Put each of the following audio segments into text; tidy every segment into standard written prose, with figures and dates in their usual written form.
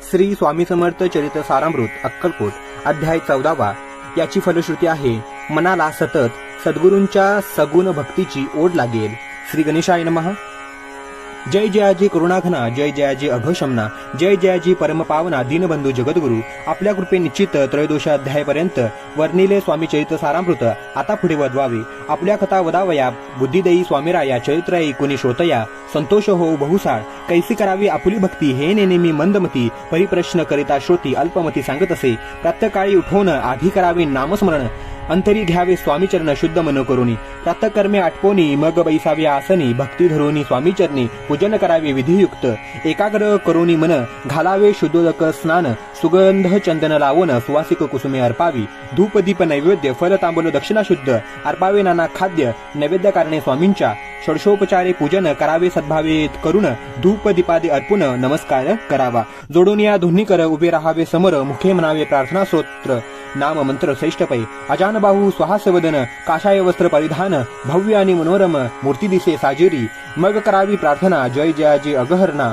श्री स्वामी समर्थ चरित्र सारामृत अक्कलकोट अध्याय 14वा। याची फलश्रुती आहे, मनाला सतत सद्गुरूंच्या सगुण भक्तीची ओढ लागेल। श्री गणेशाय नमः। जय जयाजी करुणाघना, जय जयाजी अघशमना, जय जयाजी परमपावना दीनबंधू जगद्गुरु। आपल्या कृपे निश्चित त्रयोदश अध्यायापर्यंत वर्णिले स्वामी चरित्र सारामृत आता पुढे वदवावे। आपल्या कथा वदावया बुद्धिदेयी स्वामीराया चरित्र ऐकुनी श्रोतया संतोष हो बहुसाळ। कैसी करावी आपुली भक्ती हे नेनेमी मंदमती, परिप्रश्न करिता श्रोती अल्पमती सांगत असे। प्रातःकाळी उठवून आधी करावे नामस्मरण, अंतरी घ्यावे स्वामी चरण शुद्ध मन करुनी। प्रातःकर्मे आटपोनी मग बैसावे आसनी, भक्ती धरुनी स्वामी चरणी पूजन करावे विधियुक्त। एकाग्र करुनी मन घालावे शुद्धोदक स्नान, सुगंध चंदन लावून सुवासिक कुसुमे अर्पावी। धूप दीप नैवेद्य फल तांबूल दक्षिणा शुद्ध अर्पावे नाना खाद्य नैवेद्य कारणे स्वामींच्या। षोडशोपचारे पूजन करावे सद्भावे करून, धूप दीपादी अर्पून नमस्कार करावा। जोडून या दोन्ही कर उभे राहावे समोर, मुखे म्हणावे प्रार्थना स्तोत्र नाम मंत्र श्रेष्ठ पै। अजान बाहू स्वहास्यवदन काषाय वस्त्र परिधान, भव्य आणि मनोरम मूर्ती दिसे साजेरी। मग करावी प्रार्थना जय जयाजी अगहरणा,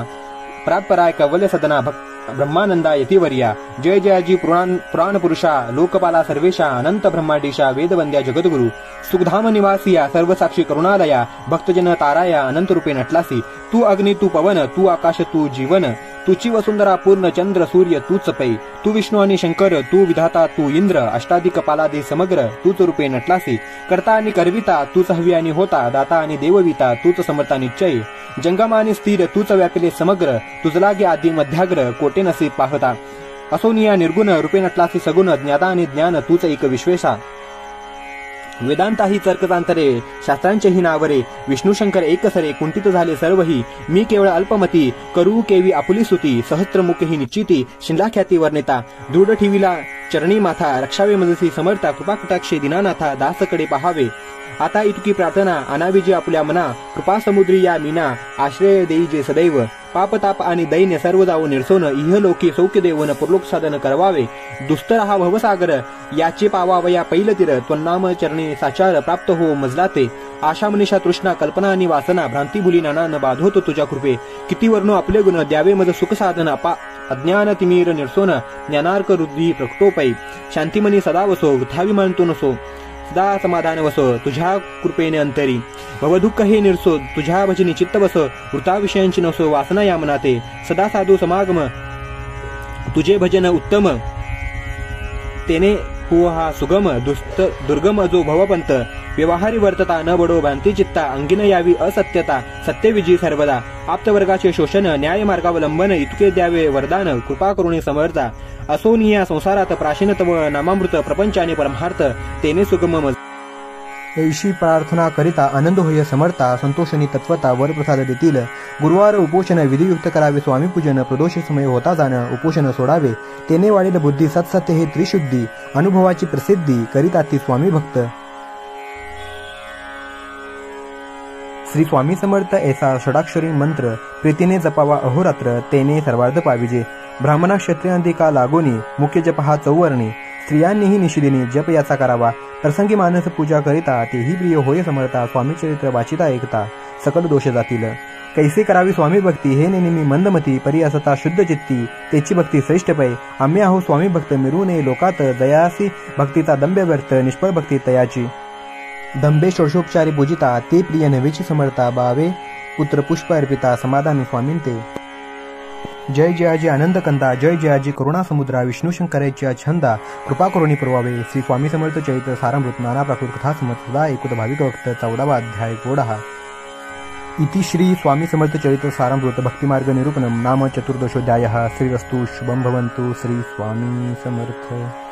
प्रातपराय कवल्य सदना ब्रह्मानंदा यतिवर्या। जय जयाजी पुराण पुरुषा लोकपाला सर्वेशा, अनंत ब्रह्मांडीशा वेदवंद्या जगद्गुरु। सुखधाम निवासिया सर्वसाक्षी करुणालया, भक्तजन ताराया अनंत रूपे नटलासी। तू अग्नि तू पवन तू आकाश तू जीवन, तुची वसुंधरा पूर्ण चंद्र सूर्य तूच पै। तू विष्णू आणि शंकर तू विधाता तू इंद्र, अष्टाधिक पालादे समग्र तूच रूपे नटलासी। करता आणि करविता तूच हवी आणि होता, दाता आणि देवविता तूच समर्था निश्चय। जंगम आणि स्थिर तूच व्यापिले समग्र, तुझलागे आदि मध्याग्र कोटे नसे पाहता। असोनिया निर्गुण रूपे नटलासी सगुण, ज्ञाता आणि ज्ञान तूच एक विश्वेशा। वेदांताही तर्कतांतरे शास्त्रांचेही नावरे, विष्णू शंकर एक सरे कुंठित झाले सर्वही। मी केवळ अल्पमती करू केवी आपुली सुती, सहस्त्रमुख ही निश्चिती शिंला ख्याती वर्णिता। दृढ ठेविला चरणी माथा, रक्षावे मजसी समर्था कृपा कटाक्षे दीनानाथा। दासकडे पहावे आता इतकी प्रार्थना, आणावी जी आपल्या मना। कृपा समुद्री या मीना आश्रय देई जे सदैव। पापताप आणि दैन्य सर्व जाऊ निरसोन, इहलोकी सौख्य देवन परलोक साधन करवावे। दुस्तर हा भवसागर याचे पावावया पैल तीर, त्वन्नाम चरणी साचार प्राप्त हो मजला ते। आशा मनीषा तृष्णा कल्पना आणि वासना, भ्रांती भुली नाना न बाधोतो तुझ्या कृपे। किती वर्णो आपले गुण द्यावे मज सुख साधन, अज्ञान तिमीर निरसोन ज्ञानार्क रुद्धी प्रकटोपै। शांतिमनी सदा वसो वृथावी मानतो नसो, सदा समाधान वसो तुझ्या कृपेने अंतरी। भवदुःख हे निरसो तुझ्या भजनी चित्त बस, वृथा विषयांची नसो वासना या मनाते। सदा साधू समागम तुझे भजन उत्तम, तेने हो हा सुगम। दुर्गम जो भवपंत व्यवहारी वर्तता, न बडो भ्रांती चित्ता। अंगिन यावी असत्यता सत्यविजयी सर्वदा। आप्तवर्गाचे शोषण न्याय मार्गावलंबन, इतके द्यावे वरदान कृपा करुणी समर्था। असोनिया संसारात प्राचीनतव नामामृत, प्रपंचाने परमार्थ तेने सुगम। ऐशी प्रार्थना करिता आनंद होय समर्था, संतोषणी तत्वता वरप्रसाद देतील। गुरुवार उपोषण विधियुक्त करावे स्वामी पूजन, प्रदोष समय होता जाण उपोषण सोडावे। तेने वाढेल बुद्धी सत्सत्य हे त्रिशुद्धी, अनुभवाची प्रसिद्धी करिता ती स्वामी भक्त। श्री स्वामी समर्थ ऐसा षडाक्षरी मंत्र प्रीतीने जपावा अहोरात्र, तेने सर्वार्थ पाविजे। ब्राह्मणा क्षत्रियांदी का लागोनी, मुख्य जप हा चौवर्णी। स्त्रियांनीही निशिदिनी जप याचा करावा, प्रसंगी मानस पूजा करिता तेही प्रिय होय समर्था। स्वामी चरित्र वाचिता ऐकता सकल दोष जातील। कैसे करावी स्वामी भक्ती हे नेनेमी मंदमती, परी असता शुद्ध चित्ती तेची भक्ती श्रेष्ठ पै। आम्ही आहो स्वामी भक्त मिरू नये लोकात, जयासी भक्तीचा दंभ व्यर्थ निष्फळ भक्ती तयाची। दंभे षोडशोपचारी पूजिता ते प्रिय नवेची समर्था, बावे पुत्र पुष्प अर्पिता समाधानी स्वामींते। जय जयाजी आनंद कंदा, जय जयाजी करुणा समुद्रा, विष्णू शंकराच्या छंदा कृपा करुणी पुरवावे। श्री स्वामी समर्थ चरित्र सारामृत नाना प्राकृत कथा समर्थ सदा ऐकुत भाविक भक्त 14वा अध्याय गोडहा। इति श्री स्वामी समर्थ चरित्र सारामृत भक्तिमार्ग निरूपणम नाम चतुर्दशोध्यायः। श्रीरस्तु शुभं भवन्तु। श्री स्वामी समर्थ।